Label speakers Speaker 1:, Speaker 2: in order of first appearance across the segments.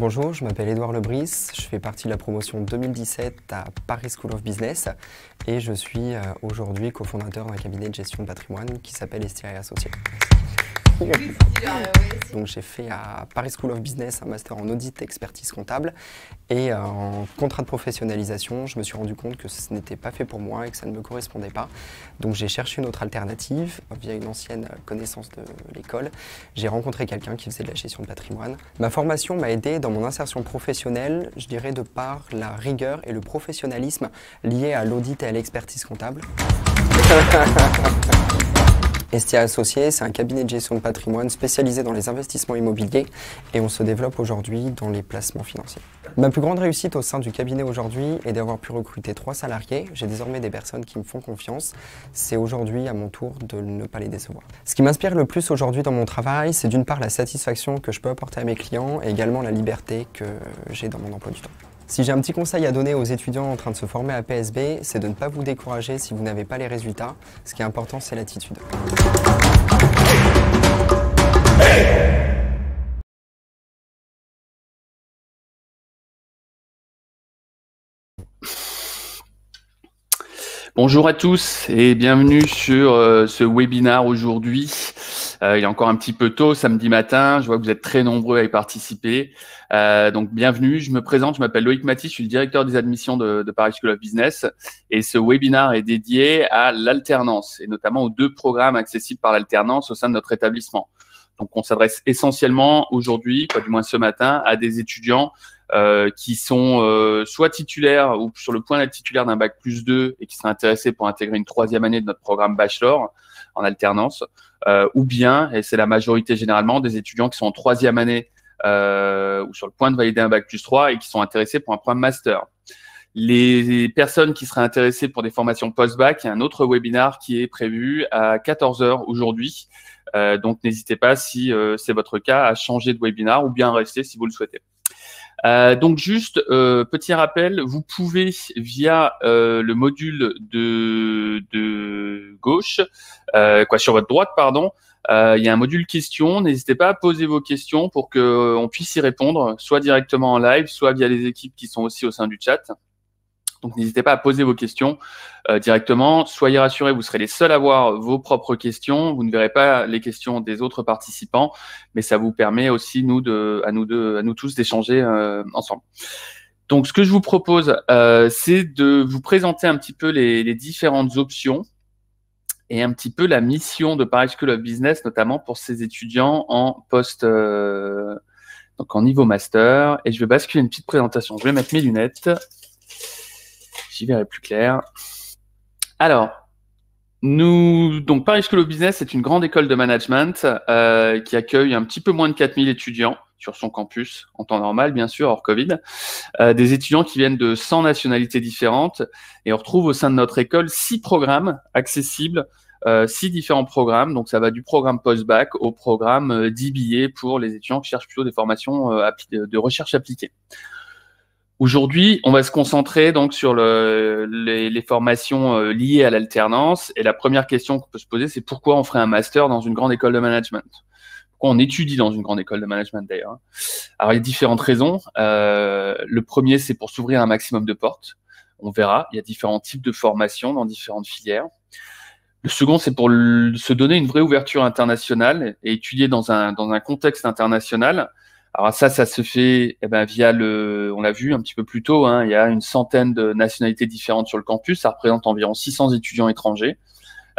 Speaker 1: Bonjour, je m'appelle Édouard Lebris, je fais partie de la promotion 2017 à Paris School of Business et je suis aujourd'hui cofondateur d'un cabinet de gestion de patrimoine qui s'appelle STI Associés. Donc j'ai fait à Paris School of Business un master en audit et expertise comptable et en contrat de professionnalisation, je me suis rendu compte que ce n'était pas fait pour moi et que ça ne me correspondait pas. Donc j'ai cherché une autre alternative via une ancienne connaissance de l'école. J'ai rencontré quelqu'un qui faisait de la gestion de patrimoine. Ma formation m'a aidé dans mon insertion professionnelle, je dirais de par la rigueur et le professionnalisme liés à l'audit et à l'expertise comptable. STI Associés, c'est un cabinet de gestion de patrimoine spécialisé dans les investissements immobiliers et on se développe aujourd'hui dans les placements financiers. Ma plus grande réussite au sein du cabinet aujourd'hui est d'avoir pu recruter 3 salariés. J'ai désormais des personnes qui me font confiance. C'est aujourd'hui à mon tour de ne pas les décevoir. Ce qui m'inspire le plus aujourd'hui dans mon travail, c'est d'une part la satisfaction que je peux apporter à mes clients et également la liberté que j'ai dans mon emploi du temps. Si j'ai un petit conseil à donner aux étudiants en train de se former à PSB, c'est de ne pas vous décourager si vous n'avez pas les résultats. Ce qui est important, c'est l'attitude.
Speaker 2: Bonjour à tous et bienvenue sur ce webinaire aujourd'hui. Il est encore un petit peu tôt, samedi matin. Je vois que vous êtes très nombreux à y participer. Donc bienvenue, je me présente, je m'appelle Loïc Mathis, je suis le directeur des admissions de Paris School of Business. Et ce webinaire est dédié à l'alternance et notamment aux 2 programmes accessibles par l'alternance au sein de notre établissement. Donc on s'adresse essentiellement aujourd'hui, pas du moins ce matin, à des étudiants qui sont soit titulaires ou sur le point d'être titulaires d'un bac plus 2 et qui seraient intéressés pour intégrer une 3e année de notre programme bachelor en alternance, ou bien, et c'est la majorité généralement, des étudiants qui sont en 3e année ou sur le point de valider un bac plus 3 et qui sont intéressés pour un programme master. Les personnes qui seraient intéressées pour des formations post-bac, il y a un autre webinaire qui est prévu à 14 h aujourd'hui. Donc n'hésitez pas, si c'est votre cas, à changer de webinaire ou bien à rester si vous le souhaitez. Donc juste petit rappel, vous pouvez via le module de gauche, sur votre droite pardon, il y a un module questions. N'hésitez pas à poser vos questions pour que on puisse y répondre, soit directement en live, soit via les équipes qui sont aussi au sein du chat. Donc n'hésitez pas à poser vos questions directement. Soyez rassurés, vous serez les seuls à voir vos propres questions. Vous ne verrez pas les questions des autres participants, mais ça vous permet aussi à nous tous d'échanger ensemble. Donc ce que je vous propose, c'est de vous présenter un petit peu les différentes options et un petit peu la mission de Paris School of Business, notamment pour ces étudiants en donc en niveau master. Et je vais basculer une petite présentation. Je vais mettre mes lunettes. J'y verrai plus clair. Alors, donc Paris School of Business, c'est une grande école de management qui accueille un petit peu moins de 4000 étudiants sur son campus, en temps normal, bien sûr, hors Covid. Des étudiants qui viennent de 100 nationalités différentes. Et on retrouve au sein de notre école 6 programmes accessibles, 6 différents programmes. Donc, ça va du programme post-bac au programme d'IBA pour les étudiants qui cherchent plutôt des formations de recherche appliquée. Aujourd'hui, on va se concentrer donc sur les formations liées à l'alternance. Et la première question qu'on peut se poser, c'est pourquoi on ferait un master dans une grande école de management? Pourquoi on étudie dans une grande école de management d'ailleurs? Alors, il y a différentes raisons. Le premier, c'est pour s'ouvrir un maximum de portes. On verra, il y a différents types de formations dans différentes filières. Le second, c'est pour se donner une vraie ouverture internationale et étudier dans un contexte international. Alors ça se fait via on l'a vu un petit peu plus tôt, hein, il y a une centaine de nationalités différentes sur le campus, ça représente environ 600 étudiants étrangers.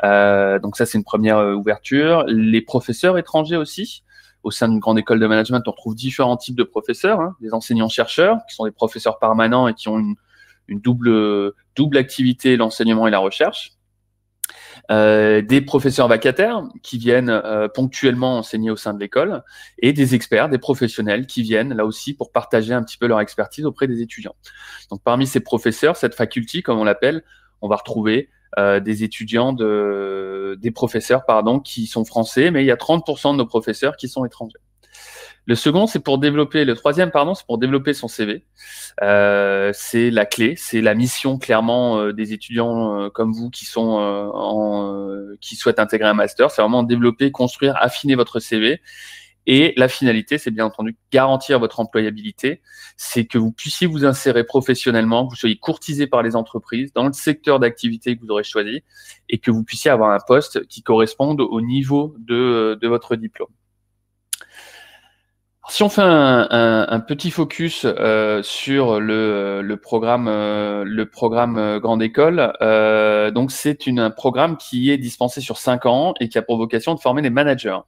Speaker 2: Donc ça, c'est une première ouverture. Les professeurs étrangers aussi. Au sein d'une grande école de management, on retrouve différents types de professeurs, hein, des enseignants-chercheurs, qui sont des professeurs permanents et qui ont une double activité, l'enseignement et la recherche. Des professeurs vacataires qui viennent ponctuellement enseigner au sein de l'école et des experts, des professionnels qui viennent là aussi pour partager un petit peu leur expertise auprès des étudiants. Donc parmi ces professeurs, cette faculty comme on l'appelle, on va retrouver des étudiants, des professeurs qui sont français, mais il y a 30% de nos professeurs qui sont étrangers. Le troisième, c'est pour développer son CV. C'est la clé, c'est la mission clairement des étudiants comme vous qui souhaitent intégrer un master. C'est vraiment développer, construire, affiner votre CV Et la finalité, c'est bien entendu garantir votre employabilité, c'est que vous puissiez vous insérer professionnellement, que vous soyez courtisé par les entreprises dans le secteur d'activité que vous aurez choisi et que vous puissiez avoir un poste qui corresponde au niveau de votre diplôme. Si on fait un petit focus sur le programme Grande École, donc c'est un programme qui est dispensé sur 5 ans et qui a pour vocation de former des managers.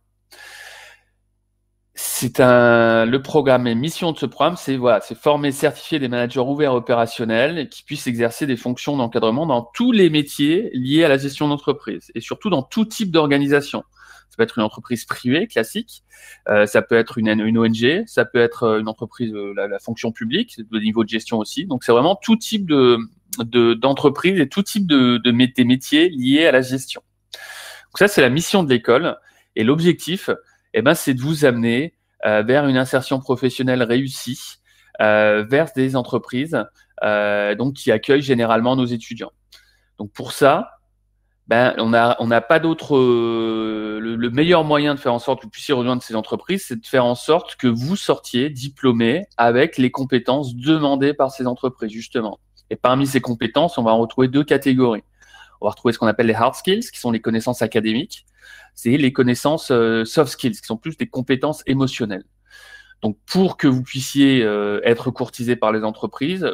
Speaker 2: Le programme et mission de ce programme, c'est former, certifier des managers ouverts opérationnels qui puissent exercer des fonctions d'encadrement dans tous les métiers liés à la gestion d'entreprise et surtout dans tout type d'organisation. Ça peut être une entreprise privée classique, ça peut être une ONG, ça peut être une entreprise, la fonction publique, de niveau de gestion aussi. Donc c'est vraiment tout type d'entreprise et tout type de métiers liés à la gestion. Donc ça, c'est la mission de l'école et l'objectif, c'est de vous amener vers une insertion professionnelle réussie, vers des entreprises donc qui accueillent généralement nos étudiants. Donc pour ça, on n'a pas d'autre. Le meilleur moyen de faire en sorte que vous puissiez rejoindre ces entreprises, c'est de faire en sorte que vous sortiez diplômé avec les compétences demandées par ces entreprises, justement. Et parmi ces compétences, on va en retrouver 2 catégories. On va retrouver ce qu'on appelle les hard skills, qui sont les connaissances académiques. C'est les connaissances soft skills, qui sont plus des compétences émotionnelles. Donc, pour que vous puissiez être courtisé par les entreprises,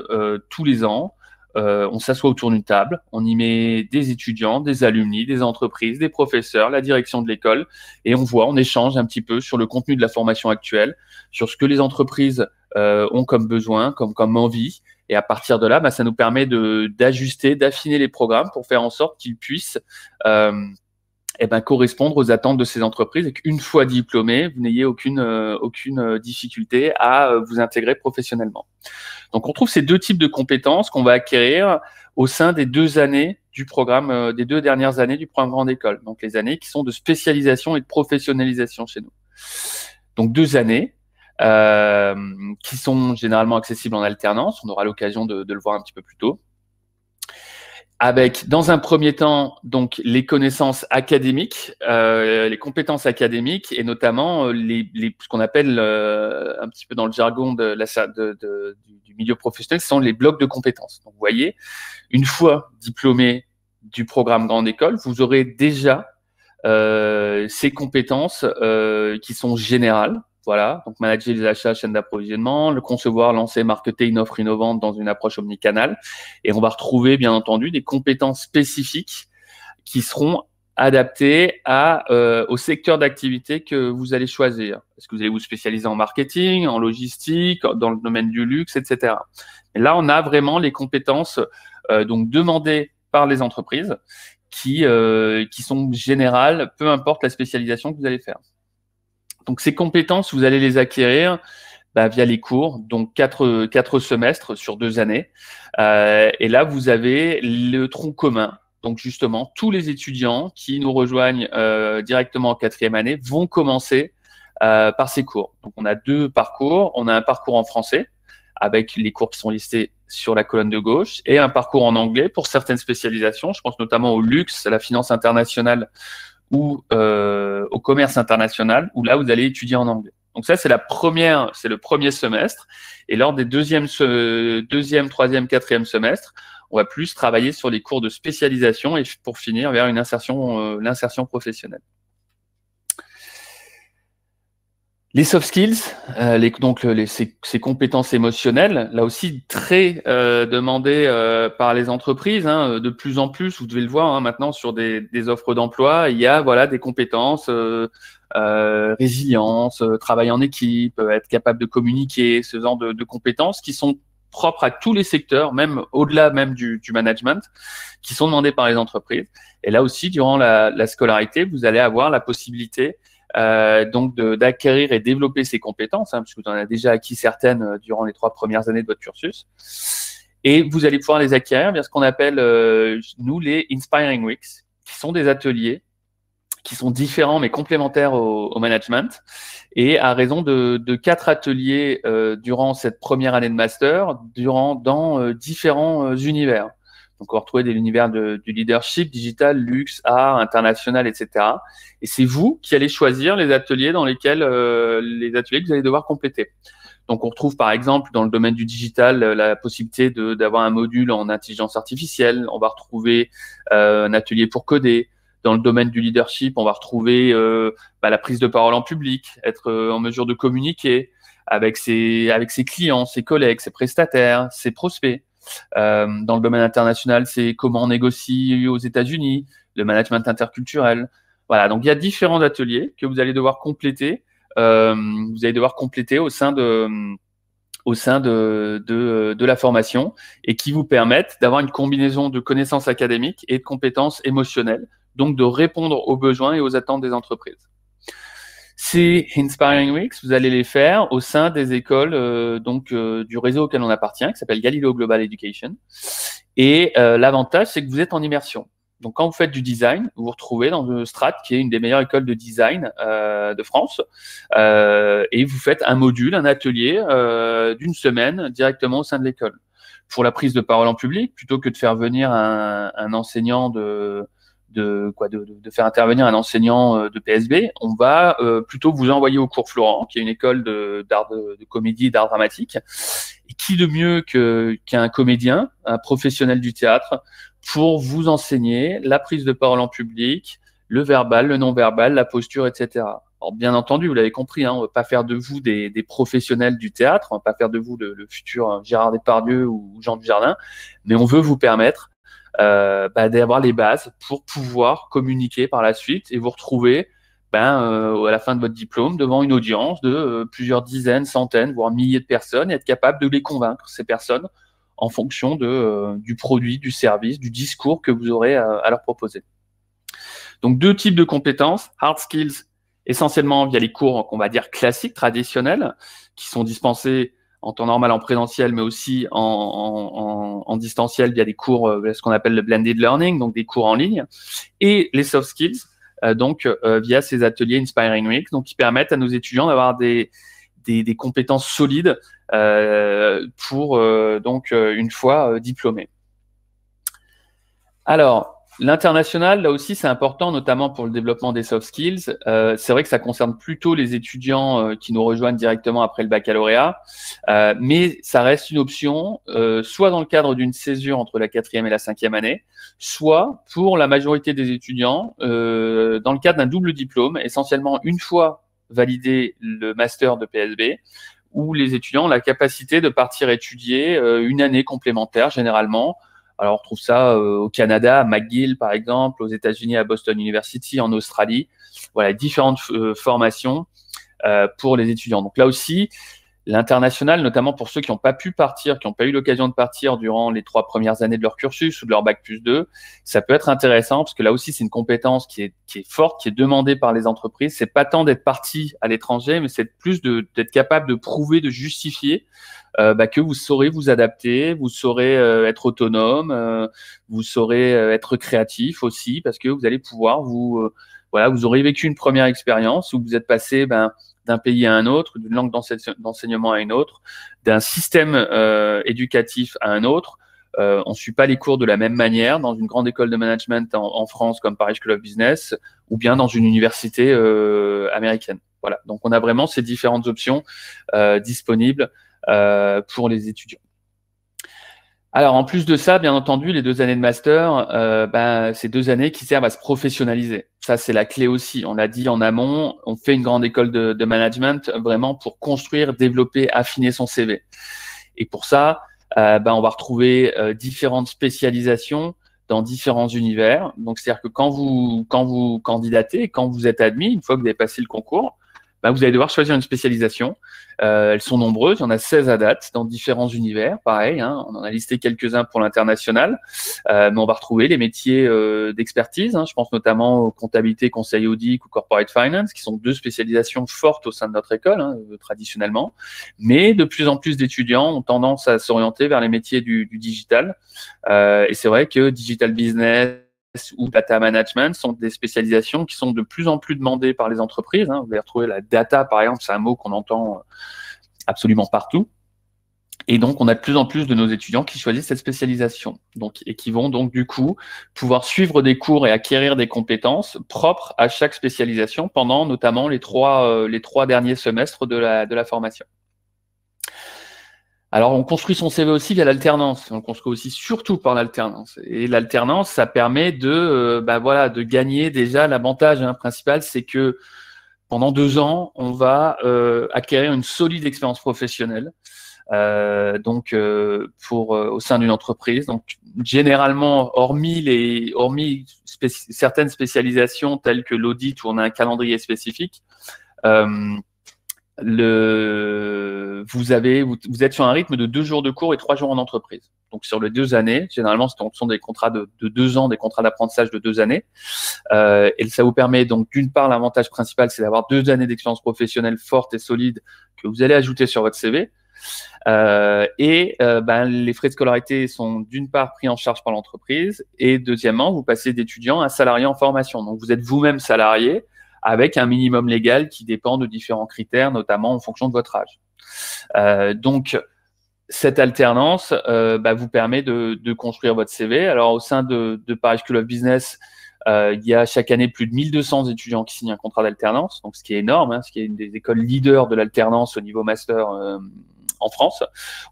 Speaker 2: tous les ans, on s'assoit autour d'une table, on y met des étudiants, des alumni, des entreprises, des professeurs, la direction de l'école, et on échange un petit peu sur le contenu de la formation actuelle, sur ce que les entreprises ont comme besoin, comme envie. Et à partir de là, ça nous permet d'ajuster, d'affiner les programmes pour faire en sorte qu'ils puissent correspondre aux attentes de ces entreprises et qu'une fois diplômé, vous n'ayez aucune difficulté à vous intégrer professionnellement. Donc, on trouve ces 2 types de compétences qu'on va acquérir au sein des 2 années du programme, des 2 dernières années du programme Grande École. Donc, les années qui sont de spécialisation et de professionnalisation chez nous. Donc, 2 années qui sont généralement accessibles en alternance. On aura l'occasion de le voir un petit peu plus tôt. Avec, dans un premier temps, donc les connaissances académiques, les compétences académiques et notamment ce qu'on appelle un petit peu dans le jargon du milieu professionnel, ce sont les blocs de compétences. Donc, vous voyez, une fois diplômé du programme Grande École, vous aurez déjà ces compétences qui sont générales. Voilà, donc manager les achats, chaîne d'approvisionnement, le concevoir, lancer, marketer une offre innovante dans une approche omnicanale. Et on va retrouver, bien entendu, des compétences spécifiques qui seront adaptées au secteur d'activité que vous allez choisir. Est-ce que vous allez vous spécialiser en marketing, en logistique, dans le domaine du luxe, etc. Et là, on a vraiment les compétences donc demandées par les entreprises qui sont générales, peu importe la spécialisation que vous allez faire. Donc, ces compétences, vous allez les acquérir via les cours, donc 4 semestres sur 2 années. Et là, vous avez le tronc commun. Donc, justement, tous les étudiants qui nous rejoignent directement en 4e année vont commencer par ces cours. Donc, on a 2 parcours. On a un parcours en français avec les cours qui sont listés sur la colonne de gauche et un parcours en anglais pour certaines spécialisations. Je pense notamment au luxe, à la finance internationale ou au commerce international, où là, vous allez étudier en anglais. Donc ça, c'est le premier semestre. Et lors des deuxième, 3e, 4e semestres, on va plus travailler sur les cours de spécialisation et pour finir vers l'insertion professionnelle. Les soft skills, ces compétences émotionnelles, là aussi très demandées par les entreprises. De plus en plus, vous devez le voir maintenant sur des offres d'emploi, il y a des compétences, résilience, travail en équipe, être capable de communiquer, ce genre de compétences qui sont propres à tous les secteurs, même au-delà même du management, qui sont demandées par les entreprises. Et là aussi, durant la scolarité, vous allez avoir la possibilité donc d'acquérir et développer ces compétences, puisque vous en avez déjà acquis certaines durant les 3 premières années de votre cursus. Et vous allez pouvoir les acquérir via ce qu'on appelle, nous, les Inspiring Weeks, qui sont des ateliers qui sont différents mais complémentaires au management. Et à raison de 4 ateliers durant cette première année de master, dans différents univers. Donc, on va retrouver des univers du leadership, digital, luxe, art, international, etc. Et c'est vous qui allez choisir les ateliers dans lesquels que vous allez devoir compléter. Donc, on retrouve par exemple dans le domaine du digital la possibilité d'avoir un module en intelligence artificielle. On va retrouver un atelier pour coder. Dans le domaine du leadership, on va retrouver la prise de parole en public, être en mesure de communiquer avec ses clients, ses collègues, ses prestataires, ses prospects. Dans le domaine international, c'est comment on négocie aux États-Unis, le management interculturel. Voilà, donc il y a différents ateliers que vous allez devoir compléter. Au sein de la formation et qui vous permettent d'avoir une combinaison de connaissances académiques et de compétences émotionnelles, donc de répondre aux besoins et aux attentes des entreprises. Ces Inspiring Weeks, vous allez les faire au sein des écoles du réseau auquel on appartient, qui s'appelle Galileo Global Education. Et l'avantage, c'est que vous êtes en immersion. Donc, quand vous faites du design, vous vous retrouvez dans le Strat, qui est une des meilleures écoles de design de France, et vous faites un module, un atelier d'une semaine directement au sein de l'école. Pour la prise de parole en public, plutôt que de faire venir un enseignant de faire intervenir un enseignant de PSB, on va plutôt vous envoyer au cours Florent, qui est une école d'art de comédie, d'art dramatique. Et qui de mieux qu'un comédien, un professionnel du théâtre, pour vous enseigner la prise de parole en public, le verbal, le non-verbal, la posture, etc. Alors, bien entendu, vous l'avez compris, on ne va pas faire de vous des professionnels du théâtre, on ne va pas faire de vous le futur Gérard Depardieu ou Jean Dujardin, mais on veut vous permettre d'avoir les bases pour pouvoir communiquer par la suite et vous retrouver à la fin de votre diplôme devant une audience de plusieurs dizaines, centaines, voire milliers de personnes et être capable de les convaincre, ces personnes, en fonction du produit, du service, du discours que vous aurez à leur proposer. Donc, deux types de compétences, hard skills, essentiellement via les cours qu'on va dire classiques, traditionnels, qui sont dispensés en temps normal en présentiel, mais aussi en distanciel via des cours, ce qu'on appelle le blended learning, donc des cours en ligne, et les soft skills, via ces ateliers Inspiring Week, donc qui permettent à nos étudiants d'avoir des compétences solides pour une fois diplômés. Alors, l'international, là aussi, c'est important, notamment pour le développement des soft skills. C'est vrai que ça concerne plutôt les étudiants qui nous rejoignent directement après le baccalauréat, mais ça reste une option, soit dans le cadre d'une césure entre la 4e et la 5e année, soit pour la majorité des étudiants dans le cadre d'un double diplôme, essentiellement une fois validé le master de PSB, où les étudiants ont la capacité de partir étudier une année complémentaire, généralement. Alors, on retrouve ça au Canada, à McGill, par exemple, aux États-Unis, à Boston University, en Australie. Voilà, différentes formations pour les étudiants. Donc là aussi, l'international, notamment pour ceux qui n'ont pas pu partir, qui n'ont pas eu l'occasion de partir durant les 3 premières années de leur cursus ou de leur bac+2, ça peut être intéressant parce que là aussi, c'est une compétence qui est forte, qui est demandée par les entreprises. C'est pas tant d'être parti à l'étranger, mais c'est plus d'être capable de prouver, de justifier que vous saurez vous adapter, vous saurez être autonome, vous saurez être créatif aussi, parce que vous allez pouvoir vous aurez vécu une première expérience où vous êtes passé d'un pays à un autre, d'une langue d'enseignement à une autre, d'un système éducatif à un autre. On ne suit pas les cours de la même manière dans une grande école de management en France comme Paris School of Business ou bien dans une université américaine. Voilà. Donc, on a vraiment ces différentes options disponibles pour les étudiants. Alors, en plus de ça, bien entendu, les 2 années de master, c'est 2 années qui servent à se professionnaliser. Ça, c'est la clé aussi. On l'a dit en amont, on fait une grande école de management vraiment pour construire, développer, affiner son CV. Et pour ça, on va retrouver différentes spécialisations dans différents univers. Donc, c'est-à-dire que quand vous candidatez, quand vous êtes admis, une fois que vous avez passé le concours, vous allez devoir choisir une spécialisation. Elles sont nombreuses, il y en a 16 à date dans différents univers. Pareil, on en a listé quelques-uns pour l'international, mais on va retrouver les métiers d'expertise. Je pense notamment aux comptabilité, conseil audit ou corporate finance, qui sont 2 spécialisations fortes au sein de notre école, traditionnellement. Mais de plus en plus d'étudiants ont tendance à s'orienter vers les métiers du digital. Et c'est vrai que digital business ou data management sont des spécialisations qui sont de plus en plus demandées par les entreprises. Vous allez retrouver la data, par exemple, c'est un mot qu'on entend absolument partout. Et donc, on a de plus en plus de nos étudiants qui choisissent cette spécialisation, donc, et qui vont donc du coup pouvoir suivre des cours et acquérir des compétences propres à chaque spécialisation pendant notamment les trois derniers semestres de la formation. Alors, on construit son CV aussi via l'alternance. On le construit aussi surtout par l'alternance. Et l'alternance, ça permet de gagner déjà. L'avantage principal, c'est que pendant 2 ans, on va acquérir une solide expérience professionnelle. Au sein d'une entreprise. Donc, généralement, hormis certaines spécialisations telles que l'audit où on a un calendrier spécifique, vous êtes sur un rythme de 2 jours de cours et 3 jours en entreprise. Donc, sur les 2 années, généralement, ce sont des contrats de 2 ans, des contrats d'apprentissage de 2 années. Et ça vous permet donc, d'une part, l'avantage principal, c'est d'avoir 2 années d'expérience professionnelle forte et solide que vous allez ajouter sur votre CV. Les frais de scolarité sont d'une part pris en charge par l'entreprise et deuxièmement, vous passez d'étudiant à salarié en formation. Donc, vous êtes vous-même salarié avec un minimum légal qui dépend de différents critères, notamment en fonction de votre âge. Donc, cette alternance vous permet de construire votre CV. Alors, au sein de Paris School of Business, il y a chaque année plus de 1200 étudiants qui signent un contrat d'alternance, donc ce qui est énorme, ce qui est une des écoles leaders de l'alternance au niveau master en France.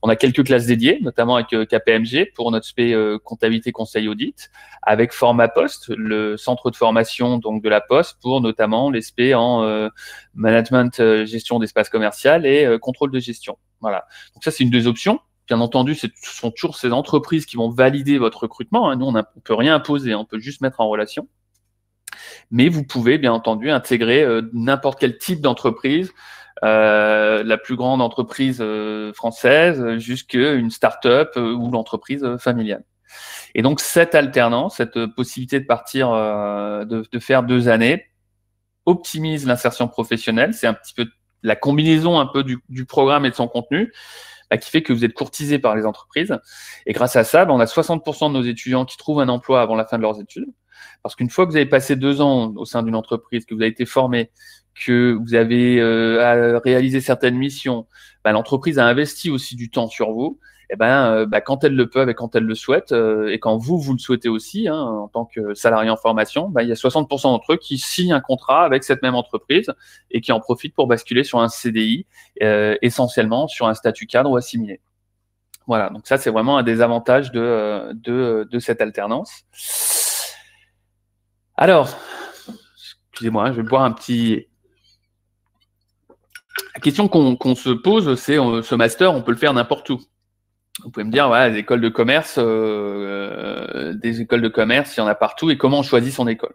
Speaker 2: On a quelques classes dédiées, notamment avec KPMG pour notre spé comptabilité conseil audit, avec Format Poste, le centre de formation donc de la Poste pour notamment les spé en management, gestion d'espace commercial et contrôle de gestion. Voilà. Donc ça, c'est une des options. Bien entendu, ce sont toujours ces entreprises qui vont valider votre recrutement. Nous, on ne peut rien imposer, on peut juste mettre en relation. Mais vous pouvez, bien entendu, intégrer n'importe quel type d'entreprise, la plus grande entreprise française jusqu'à une start-up ou l'entreprise familiale. Et donc, cette alternance, cette possibilité de partir, de faire 2 années, optimise l'insertion professionnelle. C'est un petit peu la combinaison un peu du programme et de son contenu qui fait que vous êtes courtisé par les entreprises. Et grâce à ça, on a 60% de nos étudiants qui trouvent un emploi avant la fin de leurs études. Parce qu'une fois que vous avez passé 2 ans au sein d'une entreprise, que vous avez été formé, que vous avez réalisé certaines missions, l'entreprise a investi aussi du temps sur vous. Et quand elle le peut et quand elle le souhaite, et quand vous le souhaitez aussi, en tant que salarié en formation, il y a 60% d'entre eux qui signent un contrat avec cette même entreprise et qui en profitent pour basculer sur un CDI, essentiellement sur un statut cadre ou assimilé. Voilà, donc ça, c'est vraiment un des avantages de cette alternance. Alors, excusez-moi, je vais boire un petit... La question qu'on se pose, c'est ce master, on peut le faire n'importe où. Vous pouvez me dire, voilà, des écoles de commerce, il y en a partout, et comment on choisit son école?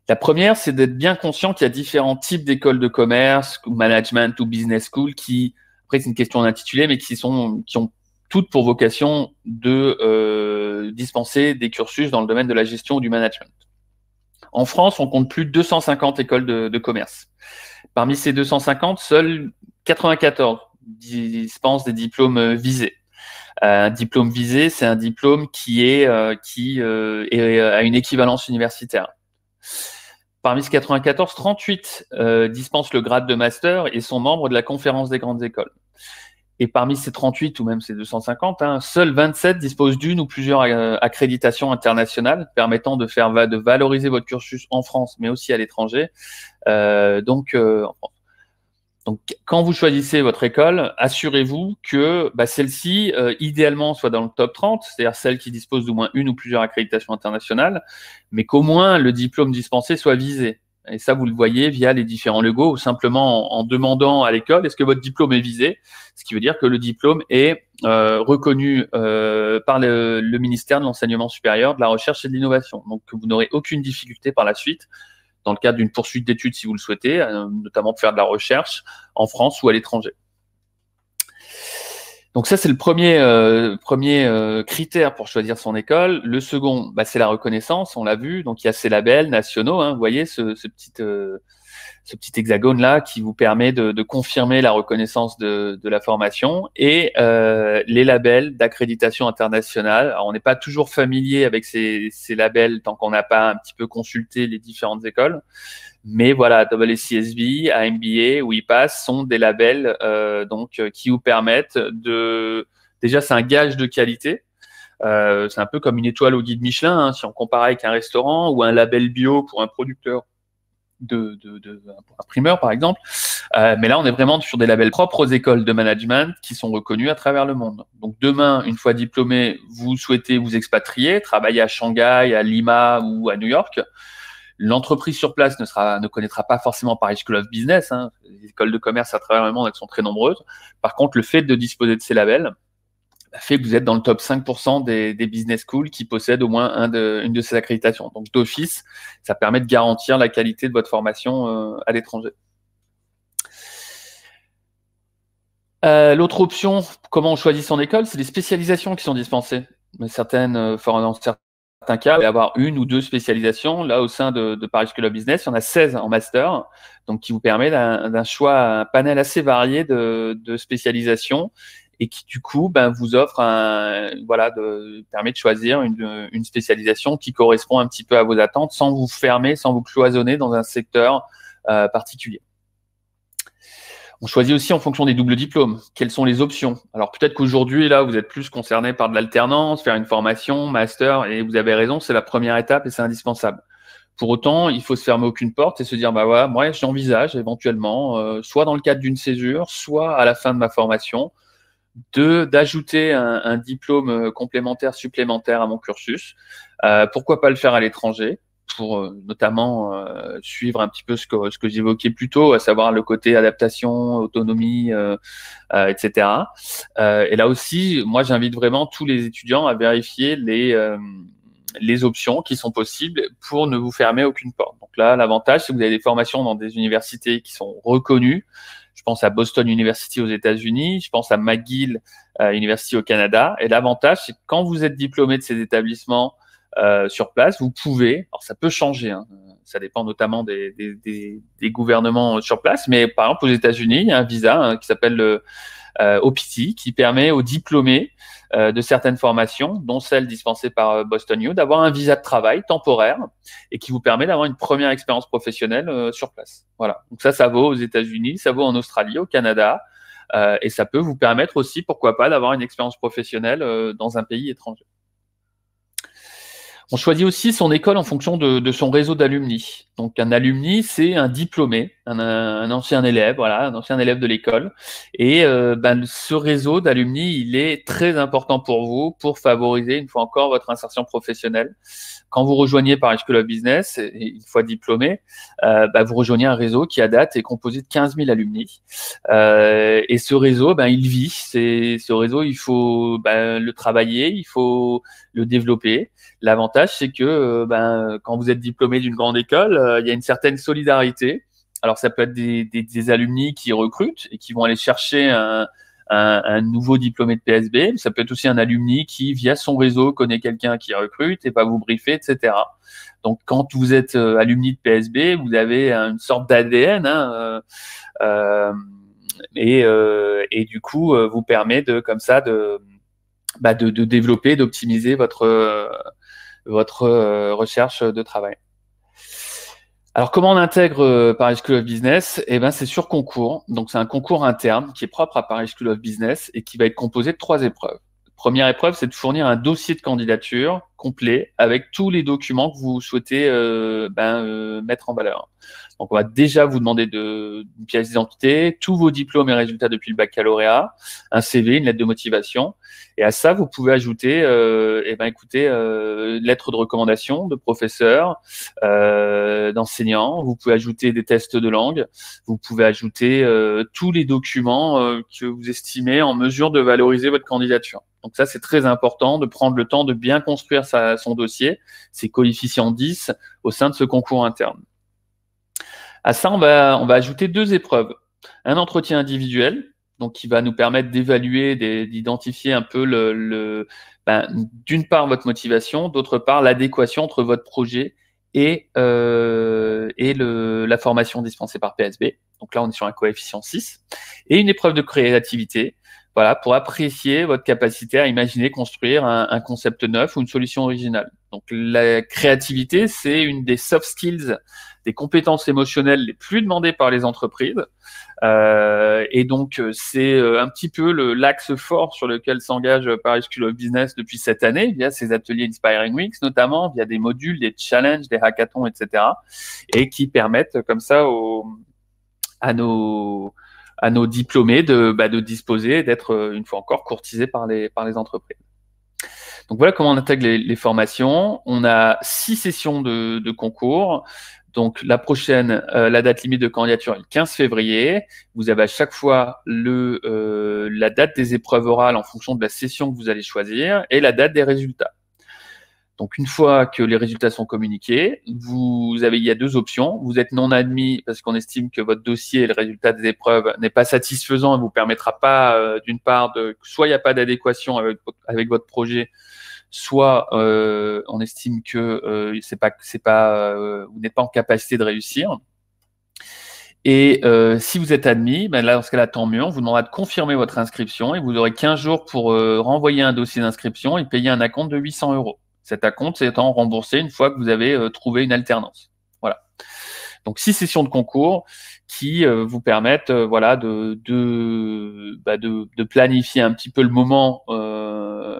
Speaker 2: La première, c'est d'être bien conscient qu'il y a différents types d'écoles de commerce, ou management ou business school, qui, après c'est une question d'intitulé, mais qui ont toutes pour vocation de dispenser des cursus dans le domaine de la gestion ou du management. En France, on compte plus de 250 écoles de commerce. Parmi ces 250, seuls 94 dispensent des diplômes visés. Un diplôme visé, c'est un diplôme qui a une équivalence universitaire. Parmi ces 94, 38 dispensent le grade de master et sont membres de la conférence des grandes écoles. Et parmi ces 38 ou même ces 250, seuls 27 disposent d'une ou plusieurs accréditations internationales permettant de valoriser votre cursus en France, mais aussi à l'étranger. Donc, quand vous choisissez votre école, assurez-vous que celle-ci, idéalement, soit dans le top 30, c'est-à-dire celle qui dispose d'au moins une ou plusieurs accréditations internationales, mais qu'au moins le diplôme dispensé soit visé. Et ça, vous le voyez via les différents logos, ou simplement en demandant à l'école, est-ce que votre diplôme est visé? Ce qui veut dire que le diplôme est reconnu par le ministère de l'Enseignement supérieur, de la Recherche et de l'Innovation. Donc, vous n'aurez aucune difficulté par la suite, dans le cadre d'une poursuite d'études si vous le souhaitez, notamment pour faire de la recherche en France ou à l'étranger. Donc ça, c'est le premier critère pour choisir son école. Le second, c'est la reconnaissance, on l'a vu. Donc il y a ces labels nationaux, vous voyez ce petit hexagone-là qui vous permet de confirmer la reconnaissance de la formation, et les labels d'accréditation internationale. Alors, on n'est pas toujours familier avec ces labels tant qu'on n'a pas un petit peu consulté les différentes écoles, Mais voilà, WCSB, AMBA ou IPAS sont des labels qui vous permettent déjà, c'est un gage de qualité. C'est un peu comme une étoile au guide Michelin, hein, si on compare avec un restaurant ou un label bio pour un producteur un primeur, par exemple. Mais là, on est vraiment sur des labels propres aux écoles de management qui sont reconnus à travers le monde. Donc, demain, une fois diplômé, vous souhaitez vous expatrier, travailler à Shanghai, à Lima ou à New York. L'entreprise sur place ne connaîtra pas forcément Paris School of Business. Hein. Les écoles de commerce à travers le monde, elles sont très nombreuses. Par contre, le fait de disposer de ces labels fait que vous êtes dans le top 5% des business schools qui possèdent au moins une de ces accréditations. Donc, d'office, ça permet de garantir la qualité de votre formation à l'étranger. L'autre option, comment on choisit son école, c'est les spécialisations qui sont dispensées. Dans certains cas, il va y avoir une ou deux spécialisations. Là, au sein de Paris School of Business, il y en a 16 en master, donc qui vous permet d'un choix, un panel assez varié de spécialisations et qui, du coup, vous offre permet de choisir une spécialisation qui correspond un petit peu à vos attentes sans vous fermer, sans vous cloisonner dans un secteur particulier. On choisit aussi en fonction des doubles diplômes. Quelles sont les options? Alors peut-être qu'aujourd'hui, là, vous êtes plus concerné par de l'alternance, faire une formation, master, et vous avez raison, c'est la première étape et c'est indispensable. Pour autant, il faut se fermer aucune porte et se dire, voilà, moi, j'envisage éventuellement, soit dans le cadre d'une césure, soit à la fin de ma formation, d'ajouter un diplôme complémentaire supplémentaire à mon cursus. Pourquoi pas le faire à l'étranger? Pour notamment suivre un petit peu ce que j'évoquais plus tôt, à savoir le côté adaptation, autonomie, etc. Et là aussi, moi, j'invite vraiment tous les étudiants à vérifier les options qui sont possibles pour ne vous fermer aucune porte. Donc là, l'avantage, c'est que vous avez des formations dans des universités qui sont reconnues. Je pense à Boston University aux États-Unis, je pense à McGill University au Canada. Et l'avantage, c'est que quand vous êtes diplômé de ces établissements sur place, vous pouvez, alors ça peut changer, hein, ça dépend notamment des gouvernements sur place, mais par exemple aux États-Unis, il y a un visa qui s'appelle le OPT qui permet aux diplômés de certaines formations, dont celle dispensée par Boston U, d'avoir un visa de travail temporaire et qui vous permet d'avoir une première expérience professionnelle sur place. Voilà. Donc ça vaut aux États-Unis, ça vaut en Australie, au Canada, et ça peut vous permettre aussi, pourquoi pas, d'avoir une expérience professionnelle dans un pays étranger. On choisit aussi son école en fonction de son réseau d'alumni. Donc, un alumni, c'est un diplômé, un ancien élève, voilà, un ancien élève de l'école. Et ce réseau d'alumni, il est très important pour vous pour favoriser, une fois encore, votre insertion professionnelle. Quand vous rejoignez Paris School of Business, et une fois diplômé, vous rejoignez un réseau qui, à date, est composé de 15 000 alumni. Et ce réseau, il vit. Ce réseau, il faut le travailler, il faut le développer. L'avantage, c'est que quand vous êtes diplômé d'une grande école, il y a une certaine solidarité. Alors, ça peut être des alumni qui recrutent et qui vont aller chercher un nouveau diplômé de PSB. Ça peut être aussi un alumni qui, via son réseau, connaît quelqu'un qui recrute et va vous briefer, etc. Donc, quand vous êtes alumni de PSB, vous avez une sorte d'ADN et du coup, vous permet comme ça de développer, d'optimiser votre recherche de travail. Alors, comment on intègre Paris School of Business? C'est sur concours. Donc, c'est un concours interne qui est propre à Paris School of Business et qui va être composé de 3 épreuves. Première épreuve, c'est de fournir un dossier de candidature complet avec tous les documents que vous souhaitez mettre en valeur. Donc, on va déjà vous demander une pièce d'identité, tous vos diplômes et résultats depuis le baccalauréat, un CV, une lettre de motivation. Et à ça, vous pouvez ajouter, lettre de recommandation de professeurs, d'enseignants. Vous pouvez ajouter des tests de langue. Vous pouvez ajouter tous les documents que vous estimez en mesure de valoriser votre candidature. Donc ça, c'est très important de prendre le temps de bien construire son dossier, ses coefficients 10 au sein de ce concours interne. À ça, on va ajouter 2 épreuves. Un entretien individuel, donc qui va nous permettre d'évaluer, d'identifier un peu d'une part votre motivation, d'autre part l'adéquation entre votre projet et la formation dispensée par PSB. Donc là, on est sur un coefficient 6. Et une épreuve de créativité, voilà, pour apprécier votre capacité à imaginer, construire un concept neuf ou une solution originale. Donc la créativité, c'est une des soft skills des compétences émotionnelles les plus demandées par les entreprises. Et donc, c'est un petit peu l'axe fort sur lequel s'engage Paris School of Business depuis cette année, via ces ateliers Inspiring Weeks, notamment via des modules, des challenges, des hackathons, etc. Et qui permettent comme ça à nos diplômés de disposer, d'être une fois encore courtisés par les entreprises. Donc voilà comment on intègre les formations. On a 6 sessions de concours. Donc la prochaine, la date limite de candidature est le 15 février. Vous avez à chaque fois la date des épreuves orales en fonction de la session que vous allez choisir et la date des résultats. Donc, une fois que les résultats sont communiqués, il y a 2 options. Vous êtes non admis parce qu'on estime que votre dossier et le résultat des épreuves n'est pas satisfaisant et vous permettra pas, d'une part, soit il n'y a pas d'adéquation avec votre projet, soit on estime que vous n'êtes pas en capacité de réussir. Et si vous êtes admis, là, dans ce cas-là, tant mieux. On vous demandera de confirmer votre inscription et vous aurez 15 jours pour renvoyer un dossier d'inscription et payer un acompte de 800 €. Cet acompte étant remboursé une fois que vous avez trouvé une alternance. Voilà. Donc 6 sessions de concours qui vous permettent de planifier un petit peu le moment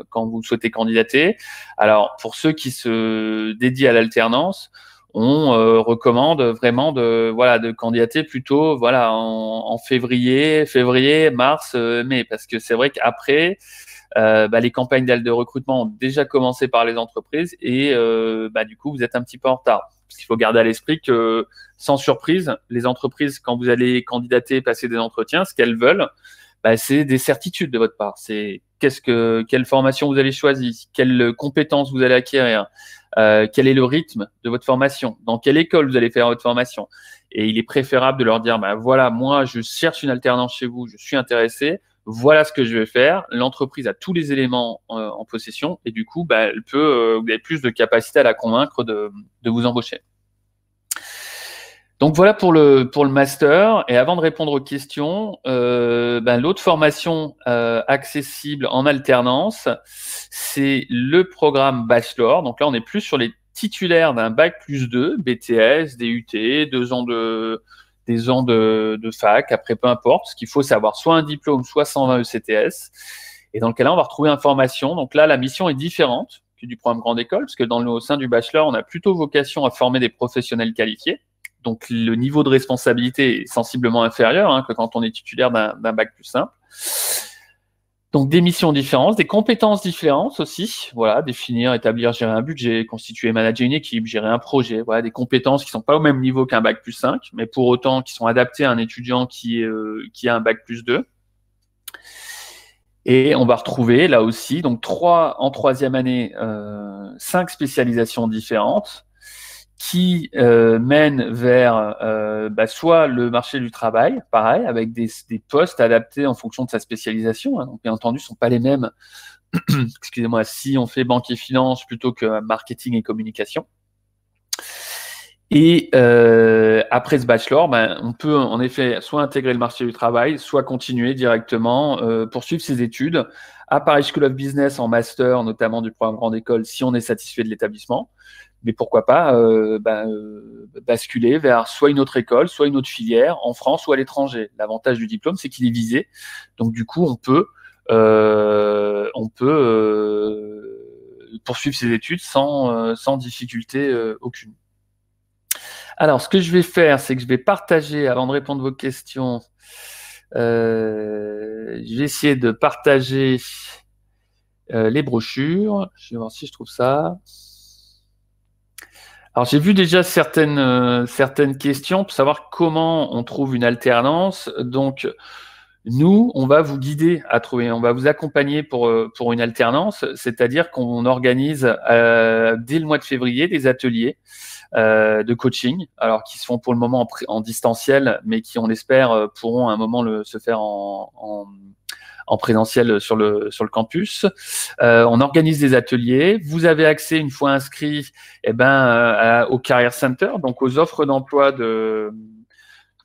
Speaker 2: quand vous souhaitez candidater. Alors pour ceux qui se dédient à l'alternance, on recommande vraiment de candidater plutôt en février, mars, mai, parce que c'est vrai qu'après les campagnes de recrutement ont déjà commencé par les entreprises et du coup vous êtes un petit peu en retard. Parce qu'il faut garder à l'esprit que sans surprise, les entreprises, quand vous allez candidater, passer des entretiens, ce qu'elles veulent, c'est des certitudes de votre part. C'est quelle formation vous avez choisie, quelles compétences vous allez acquérir, quel est le rythme de votre formation, dans quelle école vous allez faire votre formation. Et il est préférable de leur dire, voilà, moi je cherche une alternance chez vous, je suis intéressé, voilà ce que je vais faire. L'entreprise a tous les éléments en possession et du coup, vous avez plus de capacité à la convaincre de vous embaucher. Donc voilà pour le master. Et avant de répondre aux questions, l'autre formation accessible en alternance, c'est le programme bachelor. Donc là, on est plus sur les titulaires d'un bac+2, BTS, DUT, 2 ans des ans de fac, après peu importe, parce qu'il faut savoir soit un diplôme, soit 120 ECTS. Et dans le cas-là, on va retrouver information. Donc là, la mission est différente que du programme grande école, parce que au sein du bachelor, on a plutôt vocation à former des professionnels qualifiés. Donc le niveau de responsabilité est sensiblement inférieur que quand on est titulaire d'un bac plus simple. Donc des missions différentes, des compétences différentes aussi. Voilà, définir, établir, gérer un budget, constituer, manager une équipe, gérer un projet. Voilà, des compétences qui sont pas au même niveau qu'un bac plus 5, mais pour autant qui sont adaptées à un étudiant qui a un bac plus 2. Et on va retrouver là aussi, donc en 3e année, 5 spécialisations différentes qui mènent vers soit le marché du travail, pareil, avec des postes adaptés en fonction de sa spécialisation. Donc, bien entendu, ce ne sont pas les mêmes, excusez-moi, si on fait banque et finance plutôt que marketing et communication. Et après ce bachelor, on peut en effet soit intégrer le marché du travail, soit continuer directement, poursuivre ses études à Paris School of Business en master, notamment du programme grande école, si on est satisfait de l'établissement. Mais pourquoi pas basculer vers soit une autre école, soit une autre filière en France ou à l'étranger. L'avantage du diplôme, c'est qu'il est visé. Donc du coup, on peut poursuivre ses études sans difficulté aucune. Alors, ce que je vais faire, c'est que je vais partager, avant de répondre à vos questions, je vais essayer de partager les brochures. Je vais voir si je trouve ça. Alors, j'ai vu déjà certaines questions pour savoir comment on trouve une alternance. Donc, nous, on va vous guider à trouver, on va vous accompagner pour une alternance, c'est-à-dire qu'on organise dès le mois de février des ateliers de coaching, alors qui se font pour le moment en distanciel, mais qui, on l'espère, pourront à un moment se faire en présentiel sur le campus. On organise des ateliers. Vous avez accès, une fois inscrit, au Career Center, donc aux offres d'emploi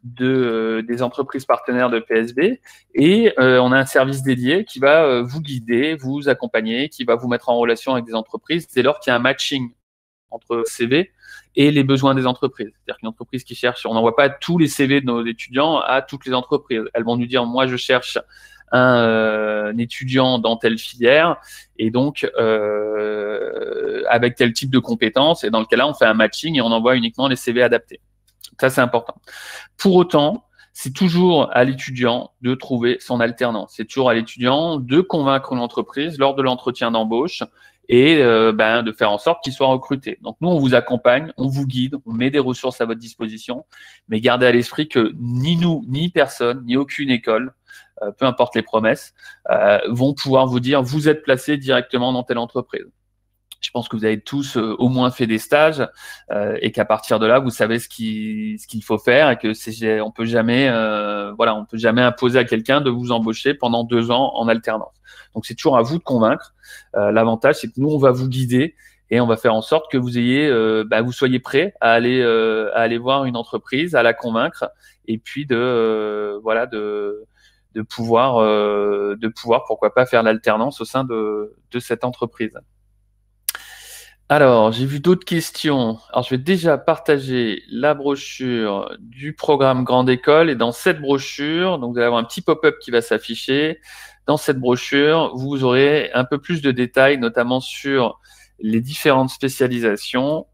Speaker 2: des entreprises partenaires de PSB, et on a un service dédié qui va vous guider, vous accompagner, qui va vous mettre en relation avec des entreprises dès lors qu'il y a un matching entre CV et les besoins des entreprises. C'est-à-dire qu'une entreprise qui cherche, on n'envoie pas tous les CV de nos étudiants à toutes les entreprises. Elles vont nous dire, moi, je cherche un étudiant dans telle filière et donc avec tel type de compétences. Et dans le cas-là, on fait un matching et on envoie uniquement les CV adaptés. Ça, c'est important. Pour autant, c'est toujours à l'étudiant de trouver son alternance. C'est toujours à l'étudiant de convaincre l'entreprise lors de l'entretien d'embauche et de faire en sorte qu'il soit recruté. Donc nous, on vous accompagne, on vous guide, on met des ressources à votre disposition, mais gardez à l'esprit que ni nous, ni personne, ni aucune école, peu importe les promesses, vont pouvoir vous dire vous êtes placé directement dans telle entreprise. Je pense que vous avez tous au moins fait des stages et qu'à partir de là, vous savez ce qu'il faut faire et que on peut jamais imposer à quelqu'un de vous embaucher pendant 2 ans en alternance. Donc c'est toujours à vous de convaincre. L'avantage, c'est que nous, on va vous guider et on va faire en sorte que vous ayez, vous soyez prêt à aller voir une entreprise, à la convaincre et puis de pouvoir pourquoi pas faire l'alternance au sein de cette entreprise. Alors, j'ai vu d'autres questions. Alors, je vais déjà partager la brochure du programme Grande École. Et dans cette brochure, donc vous allez avoir un petit pop-up qui va s'afficher. Dans cette brochure, vous aurez un peu plus de détails, notamment sur les différentes spécialisations.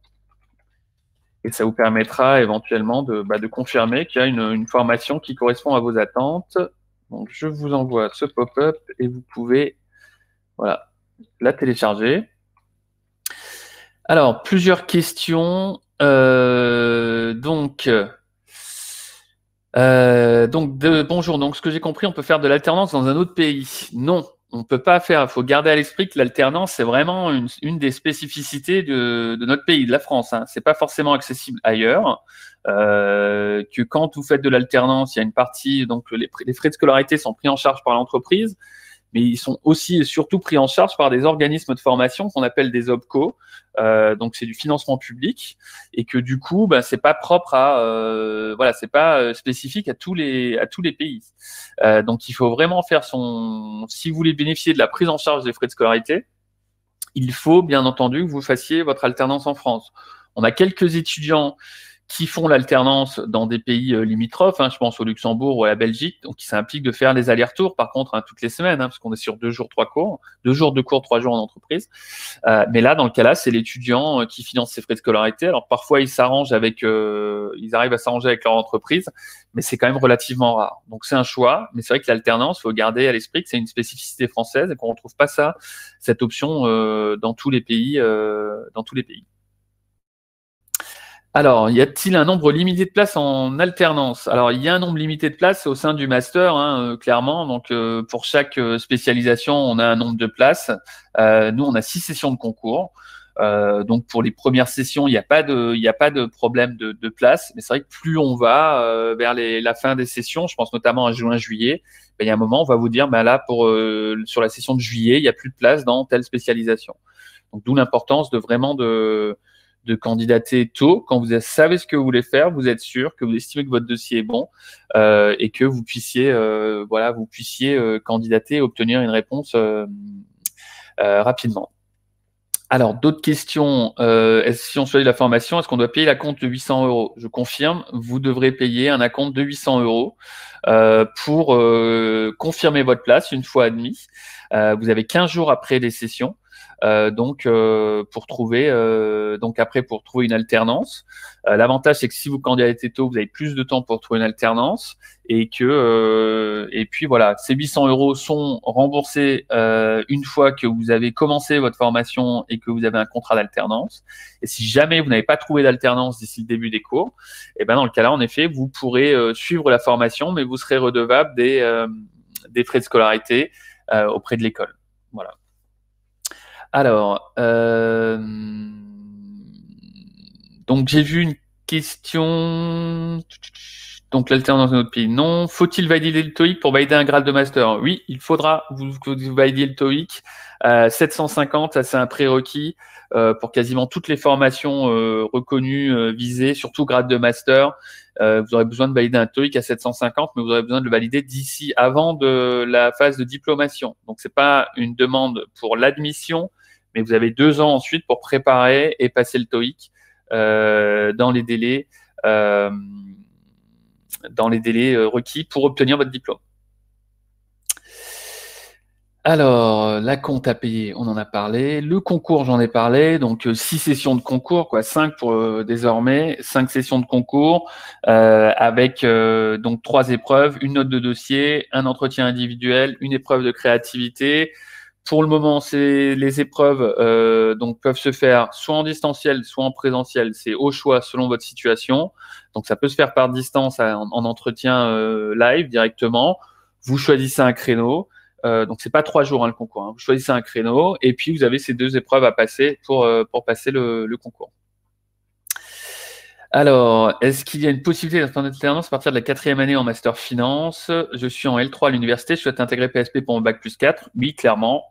Speaker 2: Et ça vous permettra éventuellement de confirmer qu'il y a une formation qui correspond à vos attentes. Donc, je vous envoie ce pop-up et vous pouvez la télécharger. Alors, plusieurs questions. Bonjour. Donc, ce que j'ai compris, on peut faire de l'alternance dans un autre pays. Non, on peut pas faire. Il faut garder à l'esprit que l'alternance, c'est vraiment une des spécificités de notre pays, de la France. Hein. C'est pas forcément accessible ailleurs. Que quand vous faites de l'alternance, il y a une partie, donc les frais de scolarité sont pris en charge par l'entreprise, mais ils sont aussi et surtout pris en charge par des organismes de formation qu'on appelle des OPCO. Donc c'est du financement public et que du coup, c'est pas propre à, c'est pas spécifique à tous les pays. Donc il faut vraiment faire si vous voulez bénéficier de la prise en charge des frais de scolarité, il faut bien entendu que vous fassiez votre alternance en France. On a quelques étudiants qui font l'alternance dans des pays limitrophes, je pense au Luxembourg ou à la Belgique, donc ça implique de faire les allers-retours par contre toutes les semaines, parce qu'on est sur 2 jours, 3 cours, 2 jours de cours, 3 jours en entreprise. Mais là, dans le cas-là, c'est l'étudiant qui finance ses frais de scolarité. Alors parfois, ils arrivent à s'arranger avec leur entreprise, mais c'est quand même relativement rare. Donc c'est un choix, mais c'est vrai que l'alternance, il faut garder à l'esprit que c'est une spécificité française et qu'on ne retrouve pas cette option dans tous les pays. Alors, y a-t-il un nombre limité de places en alternance? Alors, il y a un nombre limité de places au sein du master, clairement. Donc, pour chaque spécialisation, on a un nombre de places. Nous, on a 6 sessions de concours. Donc, pour les premières sessions, il n'y a pas de problème de place. Mais c'est vrai que plus on va vers la fin des sessions, je pense notamment à juin, juillet, il y a un moment, on va vous dire, là, sur la session de juillet, il n'y a plus de place dans telle spécialisation. Donc, d'où l'importance de vraiment de candidater tôt, quand vous savez ce que vous voulez faire, vous êtes sûr, que vous estimez que votre dossier est bon et que vous puissiez candidater et obtenir une réponse rapidement. Alors, d'autres questions. Si on choisit la formation, est-ce qu'on doit payer l'acompte de 800 €? Je confirme, vous devrez payer un acompte de 800 € pour confirmer votre place une fois admis. Vous avez 15 jours après les sessions. Pour trouver une alternance. L'avantage, c'est que si vous candidatez tôt, vous avez plus de temps pour trouver une alternance et puis voilà, ces 800 € sont remboursés une fois que vous avez commencé votre formation et que vous avez un contrat d'alternance. Et si jamais vous n'avez pas trouvé d'alternance d'ici le début des cours, dans le cas-là, en effet, vous pourrez suivre la formation, mais vous serez redevable des frais de scolarité auprès de l'école. Voilà. Alors, donc j'ai vu une question. Donc l'alternance dans notre pays, non. Faut-il valider le TOEIC pour valider un grade de master? Oui, il faudra que vous validiez le TOEIC. 750, ça c'est un prérequis pour quasiment toutes les formations reconnues, visées, surtout grade de master. Vous aurez besoin de valider un TOEIC à 750, mais vous aurez besoin de le valider avant de la phase de diplomation. Donc c'est pas une demande pour l'admission, mais vous avez 2 ans ensuite pour préparer et passer le TOEIC dans les délais requis pour obtenir votre diplôme. Alors, la compte à payer, on en a parlé. Le concours, j'en ai parlé. Donc, 6 sessions de concours, 5 pour désormais, 5 sessions de concours avec donc 3 épreuves, une note de dossier, un entretien individuel, une épreuve de créativité. Pour le moment, les épreuves donc peuvent se faire soit en distanciel, soit en présentiel. C'est au choix selon votre situation. Donc, ça peut se faire par distance en entretien live directement. Vous choisissez un créneau. Donc c'est pas 3 jours le concours. Vous choisissez un créneau et puis vous avez ces 2 épreuves à passer pour passer le concours. Alors, est-ce qu'il y a une possibilité d'être en alternance à partir de la 4e année en master finance? Je suis en L3 à l'université, je souhaite intégrer PSP pour mon bac plus 4. Oui, clairement.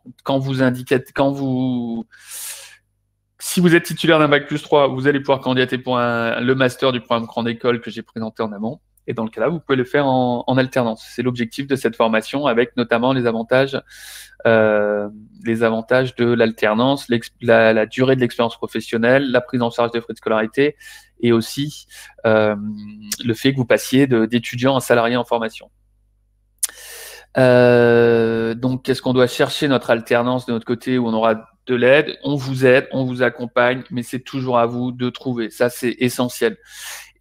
Speaker 2: Si vous êtes titulaire d'un bac plus 3, vous allez pouvoir candidater pour le master du programme Grande École que j'ai présenté en amont. Et dans le cas-là, vous pouvez le faire en alternance. C'est l'objectif de cette formation avec notamment les avantages de l'alternance, la durée de l'expérience professionnelle, la prise en charge des frais de scolarité et aussi le fait que vous passiez d'étudiant à salarié en formation. Donc, est-ce qu'on doit chercher notre alternance de notre côté où on aura de l'aide? On vous aide, on vous accompagne, mais c'est toujours à vous de trouver. Ça, c'est essentiel.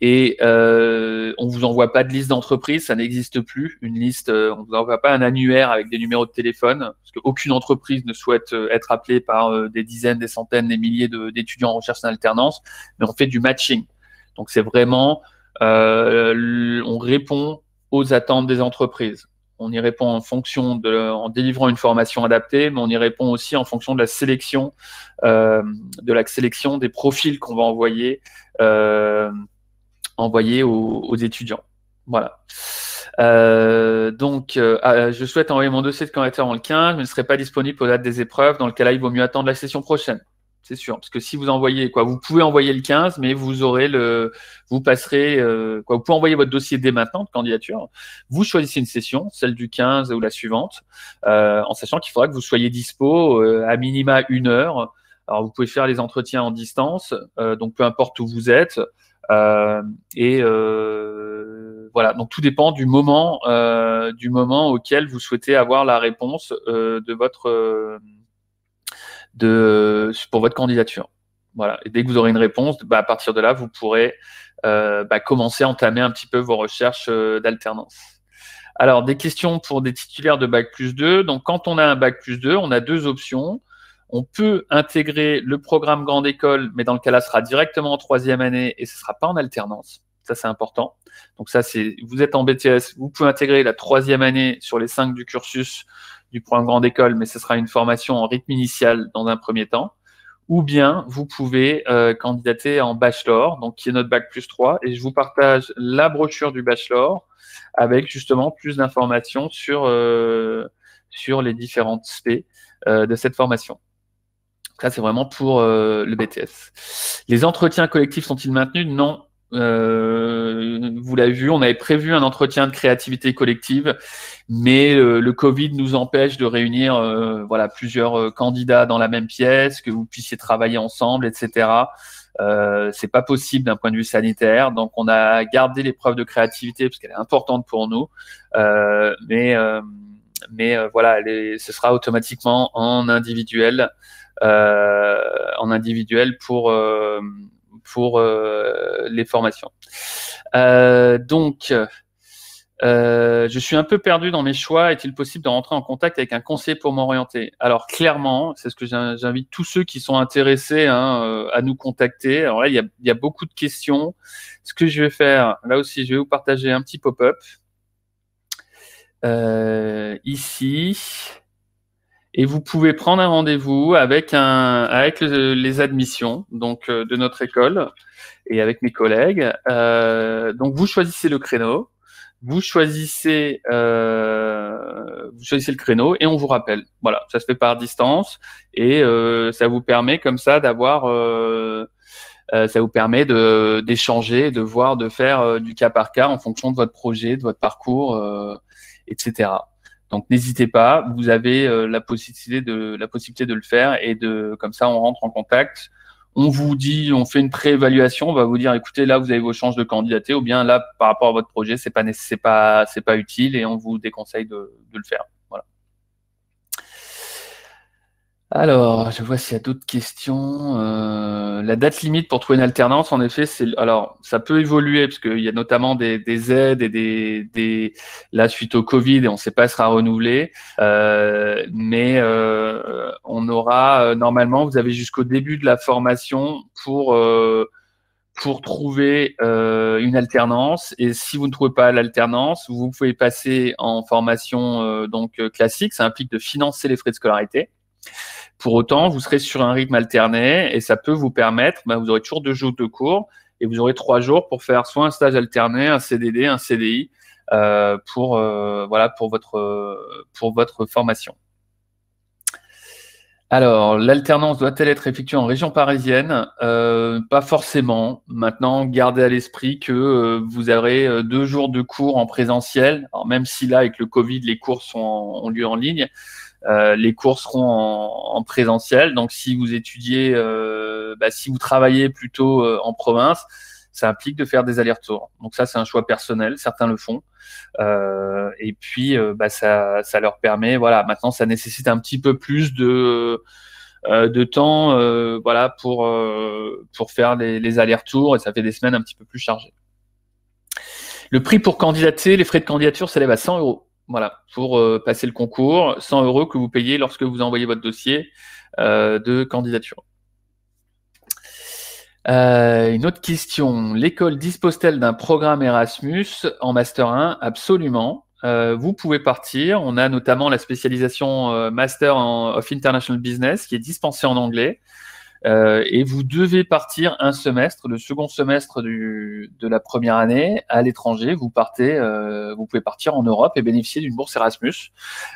Speaker 2: Et on vous envoie pas de liste d'entreprise, ça n'existe plus. Une liste, on vous envoie pas un annuaire avec des numéros de téléphone, parce qu'aucune entreprise ne souhaite être appelée par des dizaines, des centaines, des milliers d'étudiants en recherche en alternance, mais on fait du matching. Donc c'est vraiment, on répond aux attentes des entreprises. On y répond en délivrant une formation adaptée, mais on y répond aussi en fonction de la sélection des profils qu'on va envoyer aux étudiants. Voilà. Donc, je souhaite envoyer mon dossier de candidature avant le 15, mais ne serai pas disponible aux dates des épreuves. Dans le cas-là, il vaut mieux attendre la session prochaine. C'est sûr. Parce que si vous envoyez, vous pouvez envoyer le 15, mais vous passerez, vous pouvez envoyer votre dossier dès maintenant de candidature. Vous choisissez une session, celle du 15 ou la suivante, en sachant qu'il faudra que vous soyez dispo à minima 1 heure. Alors, vous pouvez faire les entretiens en distance, donc peu importe où vous êtes. Voilà, donc tout dépend du moment auquel vous souhaitez avoir la réponse pour votre candidature. Voilà, et dès que vous aurez une réponse, à partir de là, vous pourrez commencer à entamer un petit peu vos recherches d'alternance. Alors, des questions pour des titulaires de bac plus 2. Donc, quand on a un bac plus 2, on a 2 options. On peut intégrer le programme Grande École, mais dans le cas-là, ce sera directement en 3e année et ce ne sera pas en alternance. Ça, c'est important. Donc ça, vous êtes en BTS, vous pouvez intégrer la 3e année sur les 5 du cursus du programme Grande École, mais ce sera une formation en rythme initial dans un premier temps. Ou bien, vous pouvez candidater en bachelor, donc qui est notre bac plus 3. Et je vous partage la brochure du bachelor avec justement plus d'informations sur les différentes spé de cette formation. Ça, c'est vraiment pour le BTS. Les entretiens collectifs sont-ils maintenus? Non. Vous l'avez vu, on avait prévu un entretien de créativité collective, mais le Covid nous empêche de réunir plusieurs candidats dans la même pièce, que vous puissiez travailler ensemble, etc. C'est pas possible d'un point de vue sanitaire, donc on a gardé l'épreuve de créativité parce qu'elle est importante pour nous, mais voilà, ce sera automatiquement en individuel pour les formations. Donc, je suis un peu perdu dans mes choix. Est-il possible de rentrer en contact avec un conseiller pour m'orienter? Alors, clairement, c'est ce que j'invite tous ceux qui sont intéressés à nous contacter. Alors là, il y a beaucoup de questions. Ce que je vais faire, là aussi, je vais vous partager un petit pop-up ici. Et vous pouvez prendre un rendez-vous avec les admissions donc de notre école et avec mes collègues. Donc vous choisissez le créneau, vous choisissez le créneau et on vous rappelle. Voilà, ça se fait par distance et ça vous permet comme ça ça vous permet d'échanger, de faire du cas par cas en fonction de votre projet, de votre parcours, etc. Donc n'hésitez pas, vous avez la possibilité de le faire et comme ça on rentre en contact, on vous dit, on fait une préévaluation, on va vous dire, écoutez, là, vous avez vos chances de candidater, ou bien là, par rapport à votre projet, c'est pas utile et on vous déconseille de le faire. Voilà. Alors, je vois s'il y a d'autres questions. La date limite pour trouver une alternance, en effet, alors ça peut évoluer parce qu'il y a notamment des aides et là suite au Covid et on ne sait pas sera renouvelé. Mais on aura normalement, vous avez jusqu'au début de la formation pour trouver une alternance. Et si vous ne trouvez pas l'alternance, vous pouvez passer en formation classique. Ça implique de financer les frais de scolarité. Pour autant, vous serez sur un rythme alterné et ça peut vous permettre, vous aurez toujours 2 jours de cours et vous aurez 3 jours pour faire soit un stage alterné, un CDD, un CDI pour votre formation. Alors, l'alternance doit-elle être effectuée en région parisienne? Pas forcément. Maintenant, gardez à l'esprit que vous aurez 2 jours de cours en présentiel. Alors, même si là, avec le Covid, les cours ont lieu en ligne, les cours seront en présentiel. Donc, si vous étudiez, si vous travaillez plutôt en province, ça implique de faire des allers-retours. Donc ça, c'est un choix personnel. Certains le font. Et puis, ça leur permet. Voilà. Maintenant, ça nécessite un petit peu plus de temps, pour faire les allers-retours. Et ça fait des semaines un petit peu plus chargées. Le prix pour candidater, les frais de candidature s'élèvent à 100 €. Voilà, pour passer le concours, 100 € que vous payez lorsque vous envoyez votre dossier de candidature. Une autre question. L'école dispose-t-elle d'un programme Erasmus en Master 1? Absolument. Vous pouvez partir. On a notamment la spécialisation Master of International Business qui est dispensée en anglais. Et vous devez partir un semestre, le second semestre de la première année à l'étranger. Vous pouvez partir en Europe et bénéficier d'une bourse Erasmus.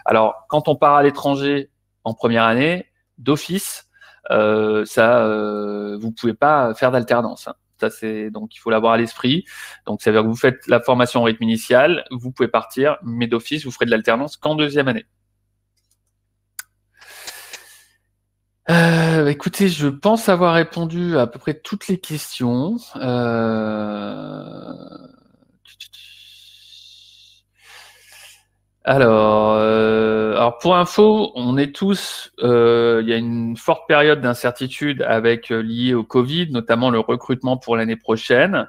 Speaker 2: Alors, quand on part à l'étranger en première année, d'office, vous pouvez pas faire d'alternance. Hein. Donc il faut l'avoir à l'esprit. Donc ça veut dire que vous faites la formation au rythme initial, vous pouvez partir, mais d'office, vous ferez de l'alternance qu'en deuxième année. Écoutez, je pense avoir répondu à peu près toutes les questions. Alors pour info, on est tous, il y a une forte période d'incertitude liée au Covid, notamment le recrutement pour l'année prochaine.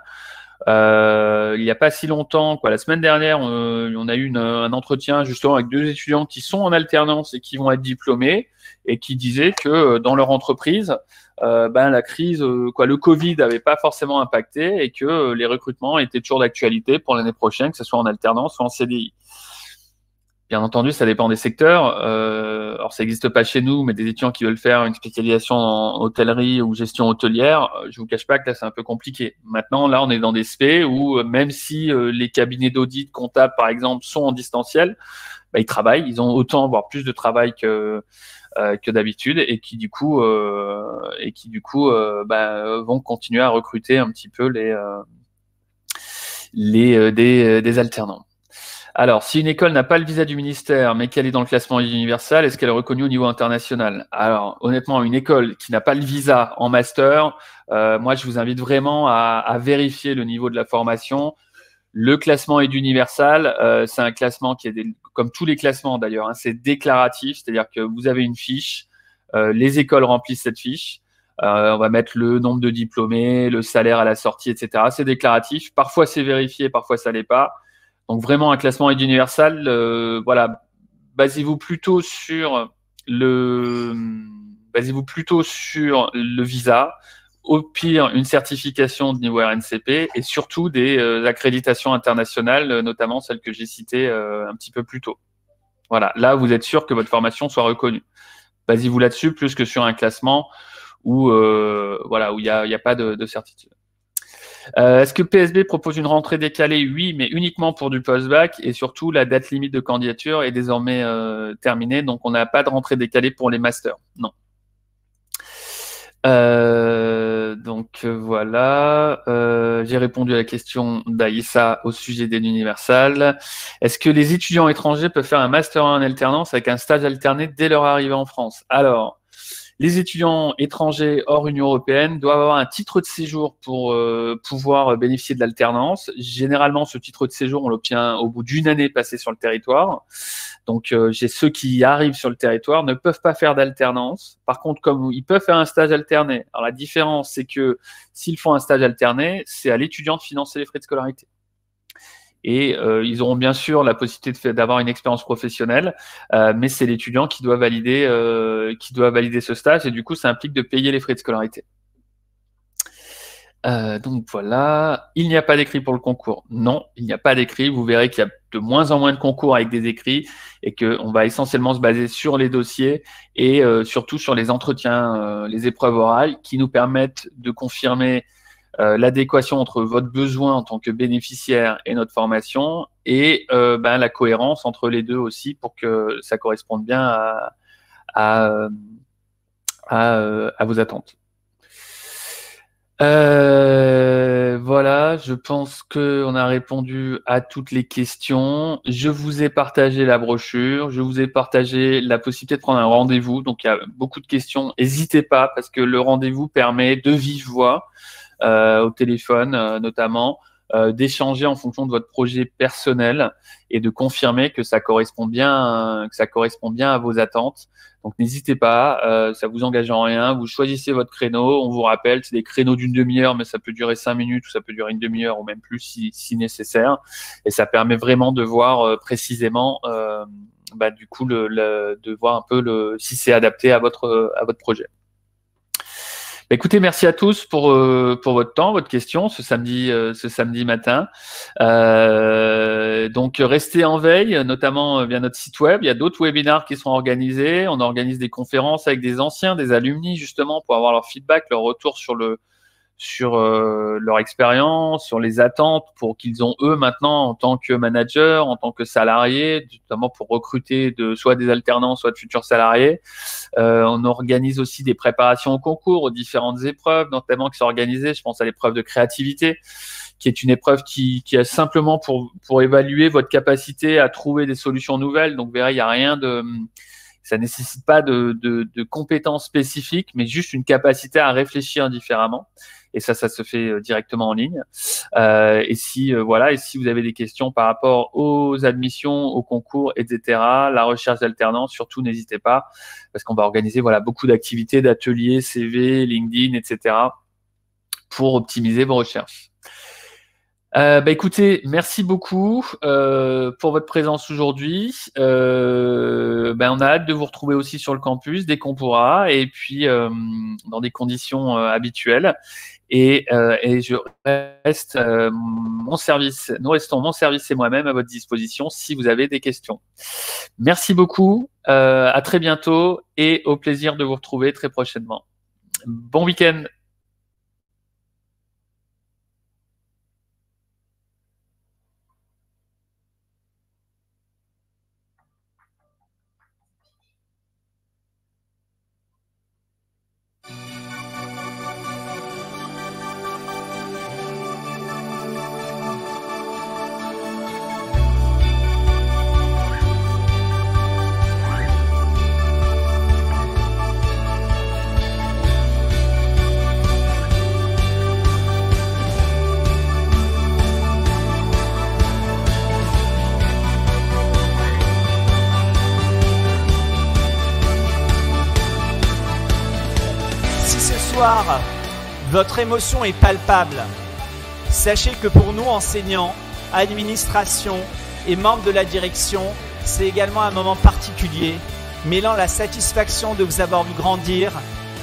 Speaker 2: Il n'y a pas si longtemps, la semaine dernière, on a eu un entretien justement avec 2 étudiants qui sont en alternance et qui vont être diplômés et qui disaient que dans leur entreprise, la crise, le Covid n'avait pas forcément impacté et que les recrutements étaient toujours d'actualité pour l'année prochaine, que ce soit en alternance ou en CDI. Bien entendu, ça dépend des secteurs. Alors, ça n'existe pas chez nous, mais des étudiants qui veulent faire une spécialisation en hôtellerie ou gestion hôtelière, je vous cache pas que là, c'est un peu compliqué. Maintenant, là, on est dans des spé où même si les cabinets d'audit comptables, par exemple, sont en distanciel, ils travaillent. Ils ont autant, voire plus de travail que d'habitude et qui du coup vont continuer à recruter un petit peu des alternants. Alors, si une école n'a pas le visa du ministère, mais qu'elle est dans le classement universal, est-ce qu'elle est reconnue au niveau international? Alors, honnêtement, une école qui n'a pas le visa en master, moi, je vous invite vraiment à vérifier le niveau de la formation. Le classement est universal. C'est un classement qui est, comme tous les classements d'ailleurs, hein, c'est déclaratif, c'est-à-dire que vous avez une fiche, les écoles remplissent cette fiche. On va mettre le nombre de diplômés, le salaire à la sortie, etc. C'est déclaratif. Parfois, c'est vérifié, parfois, ça l'est pas. Donc vraiment un classement est universal. Basez-vous plutôt sur le visa. Au pire, une certification de niveau RNCP et surtout des accréditations internationales, notamment celles que j'ai citées un petit peu plus tôt. Voilà, là vous êtes sûr que votre formation soit reconnue. Basez-vous là-dessus plus que sur un classement où il y a pas de certitude. Est-ce que PSB propose une rentrée décalée? Oui, mais uniquement pour du post-bac et surtout la date limite de candidature est désormais terminée, donc on n'a pas de rentrée décalée pour les masters. Non. Voilà, j'ai répondu à la question d'Aïssa au sujet des universales. Est-ce que les étudiants étrangers peuvent faire un master 1 en alternance avec un stage alterné dès leur arrivée en France? Alors, Les étudiants étrangers hors Union européenne doivent avoir un titre de séjour pour pouvoir bénéficier de l'alternance. Généralement, ce titre de séjour, on l'obtient au bout d'une année passée sur le territoire. Donc, ceux qui arrivent sur le territoire ne peuvent pas faire d'alternance. Par contre, comme ils peuvent faire un stage alterné. Alors, la différence, c'est que s'ils font un stage alterné, c'est à l'étudiant de financer les frais de scolarité. Et ils auront bien sûr la possibilité d'avoir une expérience professionnelle, mais c'est l'étudiant qui doit valider ce stage, et du coup, ça implique de payer les frais de scolarité. Donc voilà, il n'y a pas d'écrit pour le concours. Non, il n'y a pas d'écrit. Vous verrez qu'il y a de moins en moins de concours avec des écrits et qu'on va essentiellement se baser sur les dossiers et surtout sur les entretiens, les épreuves orales qui nous permettent de confirmer l'adéquation entre votre besoin en tant que bénéficiaire et notre formation et la cohérence entre les deux aussi pour que ça corresponde bien à vos attentes. Voilà, je pense qu'on a répondu à toutes les questions. Je vous ai partagé la brochure, je vous ai partagé la possibilité de prendre un rendez-vous. Donc, il y a beaucoup de questions. N'hésitez pas parce que le rendez-vous permet de vive voix, au téléphone notamment, d'échanger en fonction de votre projet personnel et de confirmer que ça correspond bien à vos attentes. Donc n'hésitez pas, ça vous engage en rien. Vous choisissez votre créneau, on vous rappelle, c'est des créneaux d'une demi-heure, mais ça peut durer 5 minutes ou ça peut durer une demi-heure ou même plus si nécessaire. Et ça permet vraiment de voir précisément, du coup, de voir un peu si c'est adapté à votre projet. Écoutez, merci à tous pour votre temps, votre question ce samedi matin. Donc, restez en veille, notamment via notre site web. Il y a d'autres webinars qui seront organisés. On organise des conférences avec des anciens, des alumni, justement, pour avoir leur feedback, leur retour sur leur expérience, sur les attentes pour qu'ils ont eux maintenant en tant que manager, en tant que salarié, notamment pour recruter soit des alternants, soit de futurs salariés. On organise aussi des préparations au concours, aux différentes épreuves, notamment qui sont organisées. Je pense à l'épreuve de créativité, qui est une épreuve qui est simplement pour évaluer votre capacité à trouver des solutions nouvelles. Donc, vous verrez, il n'y a rien ça nécessite pas de compétences spécifiques, mais juste une capacité à réfléchir différemment. Et ça se fait directement en ligne. Et si vous avez des questions par rapport aux admissions, aux concours, etc., la recherche d'alternance, surtout n'hésitez pas, parce qu'on va organiser beaucoup d'activités, d'ateliers, CV, LinkedIn, etc., pour optimiser vos recherches. Écoutez, merci beaucoup pour votre présence aujourd'hui. On a hâte de vous retrouver aussi sur le campus dès qu'on pourra, et puis dans des conditions habituelles. Et je reste nous restons mon service et moi-même à votre disposition si vous avez des questions. Merci beaucoup, à très bientôt et au plaisir de vous retrouver très prochainement. Bon week-end.
Speaker 3: Votre émotion est palpable. Sachez que pour nous, enseignants, administration et membres de la direction, c'est également un moment particulier, mêlant la satisfaction de vous avoir vu grandir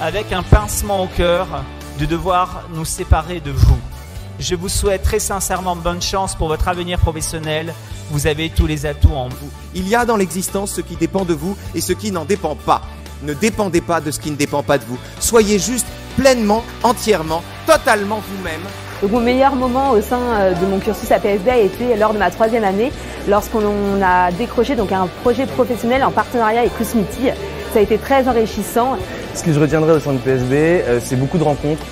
Speaker 3: avec un pincement au cœur de devoir nous séparer de vous. Je vous souhaite très sincèrement bonne chance pour votre avenir professionnel. Vous avez tous les atouts en vous.
Speaker 4: Il y a dans l'existence ce qui dépend de vous et ce qui n'en dépend pas. Ne dépendez pas de ce qui ne dépend pas de vous. Soyez juste pleinement, entièrement, totalement vous-même.
Speaker 5: Donc mon meilleur moment au sein de mon cursus APSD a été lors de ma 3e année, lorsqu'on a décroché un projet professionnel en partenariat avec Cosmiti. Ça a été très enrichissant.
Speaker 6: Ce que je retiendrai au sein de PSB, c'est beaucoup de rencontres,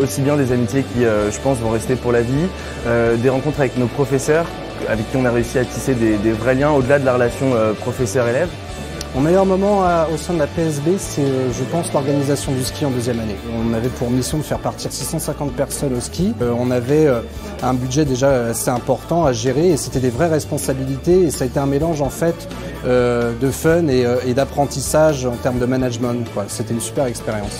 Speaker 6: aussi bien des amitiés qui, je pense, vont rester pour la vie, des rencontres avec nos professeurs, avec qui on a réussi à tisser des vrais liens au-delà de la relation professeur-élève.
Speaker 7: Mon meilleur moment au sein de la PSB, c'est, je pense, l'organisation du ski en deuxième année. On avait pour mission de faire partir 650 personnes au ski. On avait un budget déjà assez important à gérer et c'était des vraies responsabilités. Et ça a été un mélange en fait de fun et d'apprentissage en termes de management. C'était une super expérience.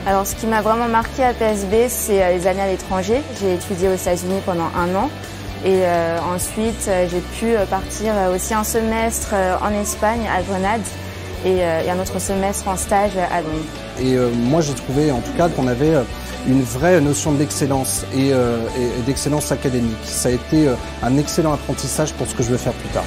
Speaker 8: Alors, ce qui m'a vraiment marqué à PSB, c'est les années à l'étranger. J'ai étudié aux États-Unis pendant 1 an. Et ensuite, j'ai pu partir aussi un semestre en Espagne, à Grenade, et un autre semestre en stage à Londres.
Speaker 7: Et moi, j'ai trouvé en tout cas qu'on avait une vraie notion d'excellence et d'excellence académique. Ça a été un excellent apprentissage pour ce que je veux faire plus tard.